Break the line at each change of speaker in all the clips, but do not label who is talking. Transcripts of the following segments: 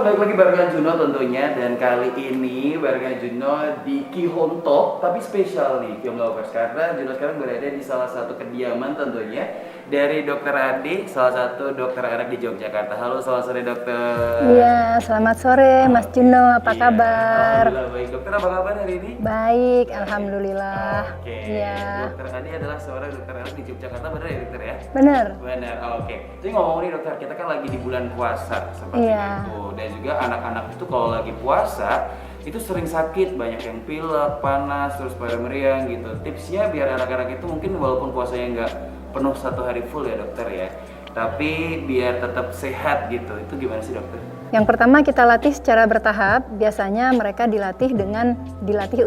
balik lagi barengan Juno tentunya. Dan kali ini barengan Juno di Kihon Talk. Tapi spesial nih Kihon Lovers, karena Juno sekarang berada di salah satu kediaman tentunya dari Dokter Ade, salah satu dokter anak di Yogyakarta. Halo, selamat sore dokter.
Iya, selamat sore Mas Juno, apa kabar?
Alhamdulillah baik. Dokter apa kabar hari ini?
Baik, alhamdulillah.
Oke.
Iya.
Dokter Ade adalah seorang dokter anak di Yogyakarta, benar ya dokter ya?
Bener.
Benar, oke. Jadi ngomong nih dokter, kita kan lagi di bulan puasa seperti
Iya.
itu. Dan juga anak-anak itu kalau lagi puasa itu sering sakit, banyak yang pilek, panas, terus pada meriang gitu. Tipsnya biar anak-anak itu mungkin walaupun puasanya nggak penuh satu hari full ya dokter ya, tapi biar tetap sehat gitu, itu gimana sih dokter?
Yang pertama kita latih secara bertahap. Biasanya mereka dilatih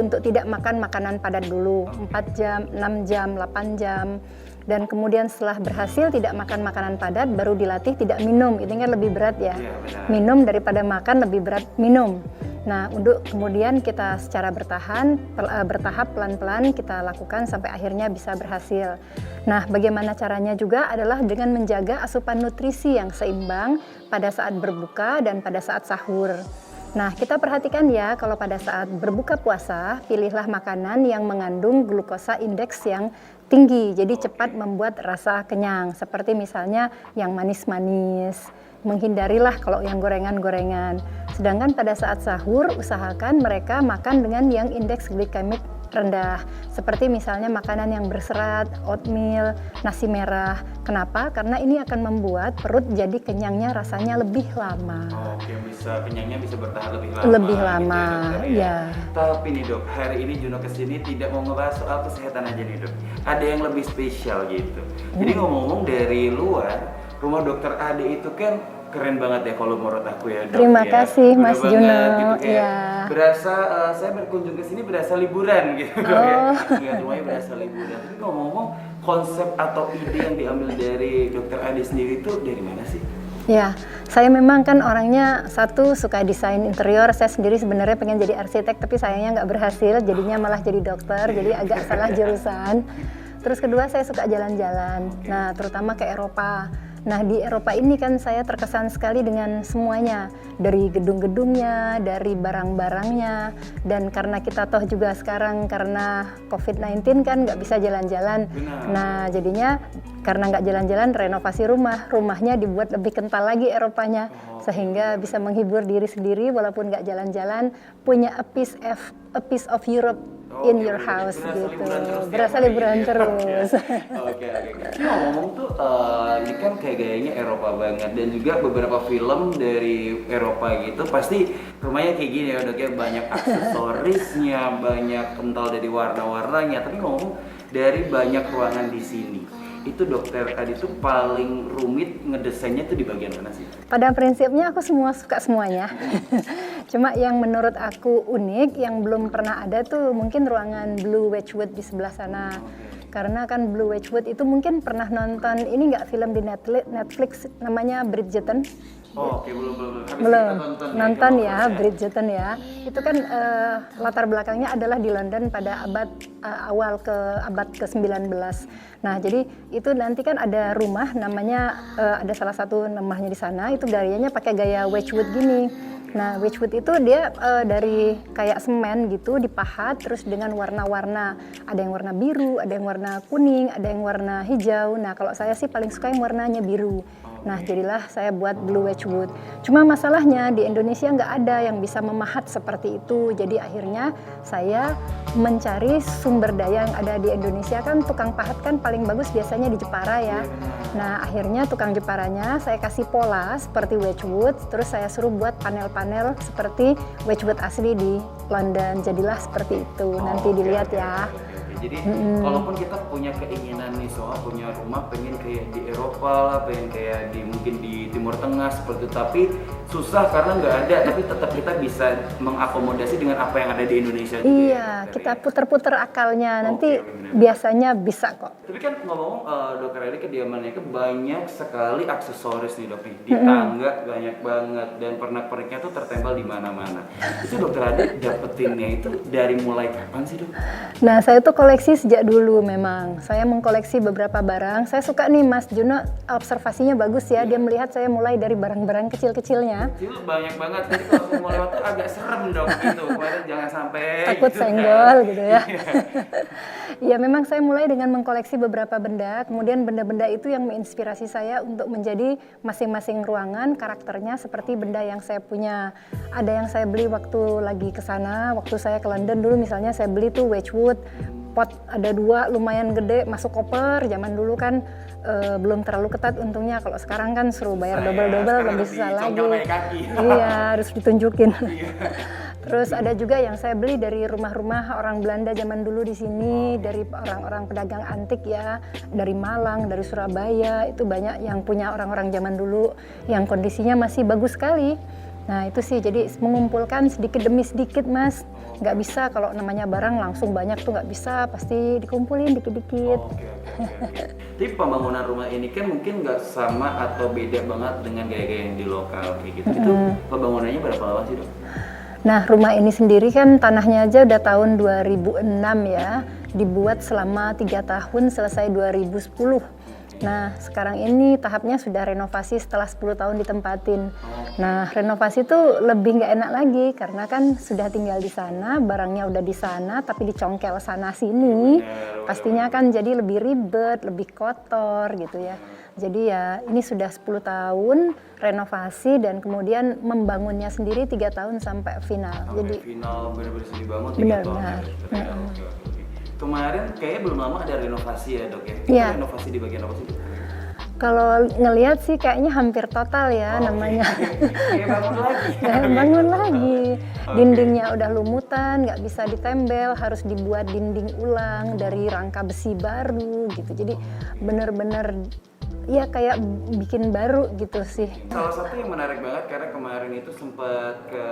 untuk tidak makan makanan padat dulu, 4 jam, 6 jam, 8 jam. Dan kemudian setelah berhasil tidak makan makanan padat, baru dilatih tidak minum. Ini kan lebih berat ya.
Iya, benar.
Minum daripada makan, lebih berat minum. Nah, untuk kemudian kita secara bertahap pelan-pelan kita lakukan sampai akhirnya bisa berhasil. Nah, bagaimana caranya juga adalah dengan menjaga asupan nutrisi yang seimbang pada saat berbuka dan pada saat sahur. Nah, kita perhatikan ya, kalau pada saat berbuka puasa, pilihlah makanan yang mengandung glukosa indeks yang tinggi, jadi cepat membuat rasa kenyang, seperti misalnya yang manis-manis. Menghindarilah kalau yang gorengan-gorengan. Sedangkan pada saat sahur, usahakan mereka makan dengan yang indeks glikemik rendah, seperti misalnya makanan yang berserat, oatmeal, nasi merah. Kenapa? Karena ini akan membuat perut jadi kenyangnya rasanya lebih lama.
Oke, kenyangnya bisa bertahan lebih lama.
Lebih lama,
gitu ya, dokter,
ya.
Tapi nih dok, hari ini Juno kesini tidak mau ngebahas soal kesehatan aja nih dok. Ada yang lebih spesial gitu. Jadi ngomong-ngomong dari luar, rumah dokter Ade itu kan keren banget ya kalau menurut aku ya dok.
Terima
ya.
kasih
Udah
Mas
banget,
Juno.
Gitu, kayak
Ya.
berasa saya berkunjung ke sini berasa liburan gitu dok ya. Lihat rumahnya berasa liburan. Tapi ngomong-ngomong, konsep atau ide yang diambil dari dokter Ade sendiri itu dari mana sih?
Ya, saya memang kan orangnya satu suka desain interior. Saya sendiri sebenarnya pengen jadi arsitek, tapi sayangnya nggak berhasil. Jadinya malah jadi dokter, jadi agak salah jurusan. Terus kedua saya suka jalan-jalan. Nah, terutama ke Eropa. Nah, di Eropa ini kan saya terkesan sekali dengan semuanya, dari gedung-gedungnya, dari barang-barangnya, dan karena kita toh juga sekarang karena COVID-19 kan nggak bisa jalan-jalan. Nah, jadinya karena nggak jalan-jalan, renovasi rumahnya dibuat lebih kental lagi Eropanya, sehingga bisa menghibur diri sendiri walaupun nggak jalan-jalan, punya a piece of Europe in your house gitu. Berasa liburan terus.
Oke. Ini ngomong tuh, ini kan kayak gayanya Eropa banget, dan juga beberapa film dari Eropa gitu pasti rumahnya kayak gini ya, udah kayak banyak aksesorisnya, banyak kental dari warna-warnanya. Tapi ngomong dari banyak ruangan di sini, itu dokter Ade tuh paling rumit ngedesainnya tuh di bagian mana sih?
Pada prinsipnya aku suka semuanya. Cuma yang menurut aku unik, yang belum pernah ada tuh mungkin ruangan Blue Wedgwood di sebelah sana. Karena kan Blue Wedgwood itu mungkin pernah nonton ini nggak, film di Netflix namanya Bridgerton.
Oh, oke, belum. Habis
Belum
kita
nonton ya, Bridgerton ya. Itu kan latar belakangnya adalah di London pada abad ke-19. Nah, jadi itu nanti kan ada rumah namanya ada salah satu rumahnya di sana itu gayanya pakai gaya Wedgwood gini. Nah, Wedgwood itu dia dari kayak semen gitu dipahat terus dengan warna-warna. Ada yang warna biru, ada yang warna kuning, ada yang warna hijau. Nah, kalau saya sih paling suka yang warnanya biru. Nah, jadilah saya buat Blue Wedgwood. Cuma masalahnya di Indonesia nggak ada yang bisa memahat seperti itu. Jadi akhirnya saya mencari sumber daya yang ada di Indonesia. Kan tukang pahat kan paling bagus biasanya di Jepara ya. Nah, akhirnya tukang Jeparanya saya kasih pola seperti Wedgwood. Terus saya suruh buat panel-panel seperti Wedgwood asli di London. Jadilah seperti itu. Nanti dilihat ya.
Jadi kalaupun kita punya keinginan nih soal punya rumah pengen kayak di Eropa lah, pengen kayak mungkin di Timur Tengah seperti itu, tapi susah karena nggak ada, tapi tetap kita bisa mengakomodasi dengan apa yang ada di Indonesia.
Iya, kita puter-puter akalnya, nanti biasanya bisa kok.
Tapi kan ngomong dokter Ade kediamannya itu banyak sekali aksesoris nih dok, di tangga banyak banget, dan pernak-perniknya tuh tertempel di mana-mana. Itu dokter Ade dapetinnya itu dari mulai kapan sih dok?
Nah, saya tuh mengkoleksi sejak dulu memang. Saya mengkoleksi beberapa barang. Saya suka nih Mas Juno, observasinya bagus ya. Dia melihat saya mulai dari barang-barang kecil-kecilnya.
Kecil banyak banget, jadi kalau aku mau lewat tuh agak serem dong gitu. Kemarin jangan sampai
Takut
gitu
senggol
kan.
gitu ya. Ya memang saya mulai dengan mengkoleksi beberapa benda. Kemudian benda-benda itu yang menginspirasi saya untuk menjadi masing-masing ruangan karakternya seperti benda yang saya punya. Ada yang saya beli waktu lagi ke sana, waktu saya ke London dulu misalnya saya beli tuh Wedgwood. Pot ada 2 lumayan gede masuk koper. Zaman dulu kan belum terlalu ketat untungnya. Kalau sekarang kan suruh bayar double-double lebih susah lagi. Iya, harus ditunjukin. Terus ada juga yang saya beli dari rumah-rumah orang Belanda zaman dulu di sini, dari orang-orang pedagang antik ya, dari Malang, dari Surabaya. Itu banyak yang punya orang-orang zaman dulu yang kondisinya masih bagus sekali. Nah itu sih, jadi mengumpulkan sedikit demi sedikit Mas. Nggak bisa kalau namanya barang langsung banyak tuh nggak bisa, pasti dikumpulin dikit-dikit.
Oke. Tapi pembangunan rumah ini kan mungkin nggak sama atau beda banget dengan gaya-gaya yang di lokal kayak gitu. Itu pembangunannya berapa lama sih dok?
Nah rumah ini sendiri kan tanahnya aja udah tahun 2006 ya. Dibuat selama 3 tahun, selesai 2010. Nah sekarang ini tahapnya sudah renovasi setelah 10 tahun ditempatin. Nah renovasi itu lebih nggak enak lagi karena kan sudah tinggal di sana, barangnya udah di sana tapi dicongkel sana sini. Pastinya kan jadi lebih ribet, lebih kotor gitu ya. Jadi ya ini sudah 10 tahun renovasi dan kemudian membangunnya sendiri 3 tahun sampai final. Jadi
final benar-benar sudah dibangun 3 tahun.
benar-benar.
Oke. Kemarin kayaknya belum lama ada renovasi ya dok ya?
Iya.
Renovasi di bagian apa sih dok?
Kalau ngelihat sih kayaknya hampir total ya namanya.
Kayak bangun lagi.
Bangun lagi. Dindingnya udah lumutan, nggak bisa ditembel, harus dibuat dinding ulang dari rangka besi baru gitu. Jadi bener-bener ya kayak bikin baru gitu sih.
Salah satu yang menarik banget karena kemarin itu sempat ke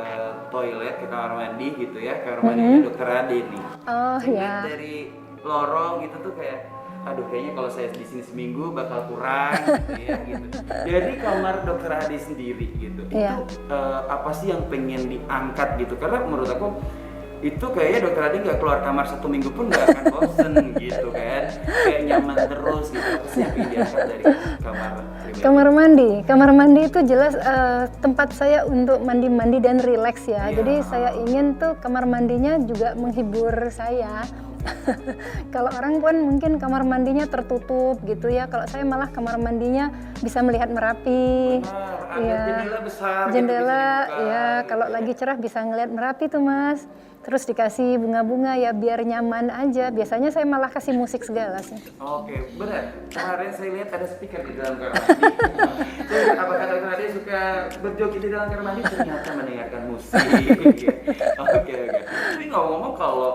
toilet, ke kamar mandi gitu ya, kamar mandinya dokter Ade nih.
Oh
Lihat
ya.
dari lorong gitu tuh kayak, aduh kayaknya kalau saya di sini seminggu bakal kurang gitu ya gitu. Dari kamar dokter Ade sendiri gitu,
Iya.
itu apa sih yang pengen diangkat gitu? Karena menurut aku itu kayaknya dokter Ade nggak keluar kamar 1 minggu pun nggak akan bosen gitu kan, kayak nyaman terus gitu. Apa sih yang pengen diangkat dari kamar pribadi?
Kamar mandi itu jelas tempat saya untuk mandi-mandi dan rileks ya.
Iya.
Jadi saya ingin tuh kamar mandinya juga menghibur saya. Kalau orang kan mungkin kamar mandinya tertutup gitu ya. Kalau saya malah kamar mandinya bisa melihat Merapi.
Benar, ada
Iya.
jendela besar. gitu,
Jendela
bisa dibuka,
ya. Kalau
gitu.
lagi cerah bisa ngeliat Merapi tuh Mas. Terus dikasih bunga-bunga ya biar nyaman aja. Biasanya saya malah kasih musik segala sih.
Oke, benar. Kemarin saya lihat ada speaker di dalam kamar mandi. Saya lihat apakah dokter Ade suka berjoget di dalam kamar mandi? Ternyata mendengarkan musik. Oke. Tapi ngomong-ngomong kalau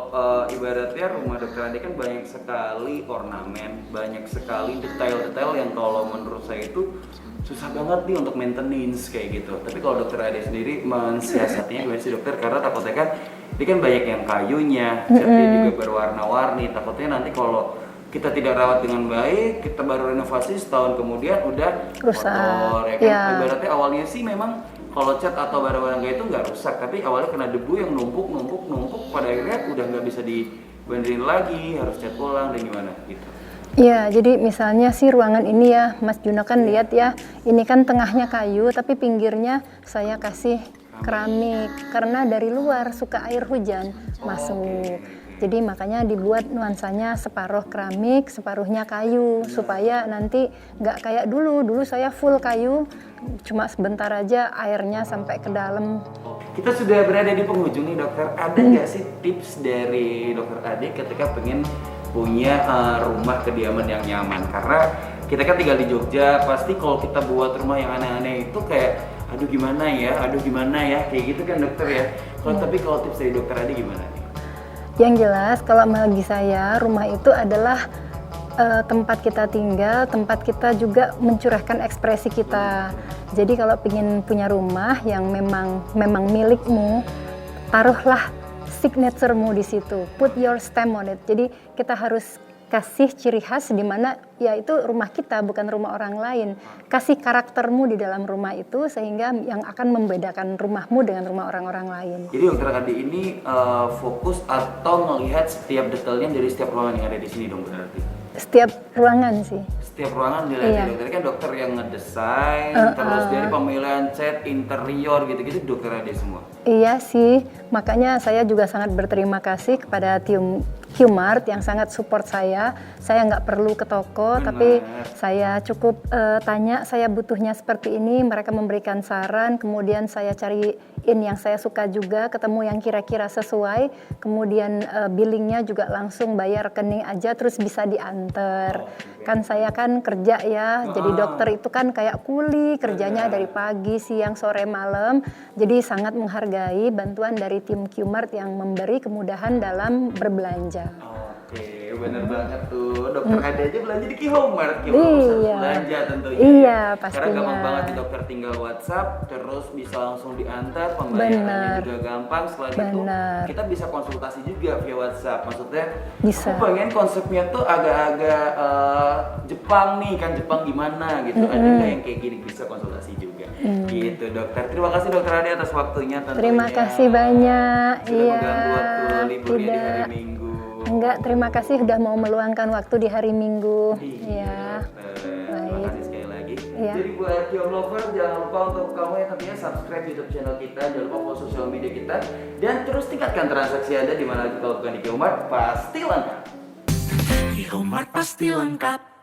ibaratnya rumah dokter Ade kan banyak sekali ornamen, banyak sekali detail-detail yang kalau menurut saya itu susah banget nih untuk maintenance kayak gitu. Tapi kalau dokter Ade sendiri mensiasatinya gimana sih dokter? Karena takutnya kan ini kan banyak yang kayunya, catnya juga berwarna-warni. Takutnya nanti kalau kita tidak rawat dengan baik, kita baru renovasi setahun kemudian udah
Rusak.
kotor ya kan.
Iya.
Ibaratnya awalnya sih memang kalau cat atau barang-barang kayak itu nggak rusak, tapi awalnya kena debu yang numpuk, pada akhirnya udah nggak bisa dibenerin lagi, harus cat ulang dan gimana gitu.
Iya, jadi misalnya sih ruangan ini ya, Mas Juno kan lihat ya, ini kan tengahnya kayu, tapi pinggirnya saya kasih keramik karena dari luar suka air hujan masuk. Jadi makanya dibuat nuansanya separuh keramik, separuhnya kayu supaya nanti nggak kayak dulu. Dulu saya full kayu, cuma sebentar aja airnya sampai ke dalam.
Kita sudah berada di penghujung nih dokter. Ada nggak sih tips dari dokter Ade ketika pengen punya rumah kediaman yang nyaman? Karena kita kan tinggal di Jogja, pasti kalau kita buat rumah yang aneh-aneh itu kayak aduh gimana ya, kayak gitu kan dokter ya. Tapi kalau tips dari dokter Ade gimana nih?
Yang jelas kalau bagi saya rumah itu adalah tempat kita tinggal, tempat kita juga mencurahkan ekspresi kita. Jadi kalau ingin punya rumah yang memang milikmu, taruhlah signaturemu di situ, put your stamp on it. Jadi kita harus kasih ciri khas di mana ya itu rumah kita bukan rumah orang lain. Kasih karaktermu di dalam rumah itu sehingga yang akan membedakan rumahmu dengan rumah orang-orang lain.
Jadi dokter Ade ini fokus atau melihat setiap detailnya dari setiap ruangan yang ada di sini dong berarti?
Setiap ruangan sih.
Setiap ruangan dilihat
Iya.
dokter kan dokter yang ngedesain, terus dari pemilihan cat, interior gitu-gitu dokter Ade semua.
Iya sih, makanya saya juga sangat berterima kasih kepada tim Qmart yang sangat support saya. Saya nggak perlu ke toko, tapi saya cukup tanya saya butuhnya seperti ini, mereka memberikan saran, kemudian saya cariin yang saya suka juga, ketemu yang kira-kira sesuai, kemudian billingnya juga langsung bayar rekening aja, terus bisa diantar. Kan saya kan kerja ya, jadi dokter itu kan kayak kuli, kerjanya dari pagi, siang, sore, malam, jadi sangat menghargai bantuan dari tim Qmart yang memberi kemudahan dalam berbelanja.
Oke, bener banget tuh. Dokter Ade aja belanja di Qmart,
Iya.
belanja tentunya.
Iya,
Karena
pastinya.
gampang banget di dokter tinggal WhatsApp, terus bisa langsung diantar, pembayarannya juga gampang. Selain itu, kita bisa konsultasi juga via WhatsApp. Maksudnya,
Bisa.
aku pengen konsepnya tuh agak-agak Jepang nih, kan Jepang gimana gitu. Ada nggak yang kayak gini, bisa konsultasi juga. Gitu dokter. Terima kasih dokter Ade atas waktunya tentunya.
Terima kasih banyak.
Sudah mengganggu waktu liburnya di hari Minggu.
Enggak, terima kasih sudah mau meluangkan waktu di hari Minggu.
Iya. Terima
baik.
kasih sekali lagi.
Iya.
Jadi buat Kiom Lover, jangan lupa untuk kamu yang tentunya subscribe YouTube channel kita, jangan lupa follow sosial media kita, dan terus tingkatkan transaksi Anda di mana kalau bukan di Qmart pasti lengkap.
Qmart pasti lengkap.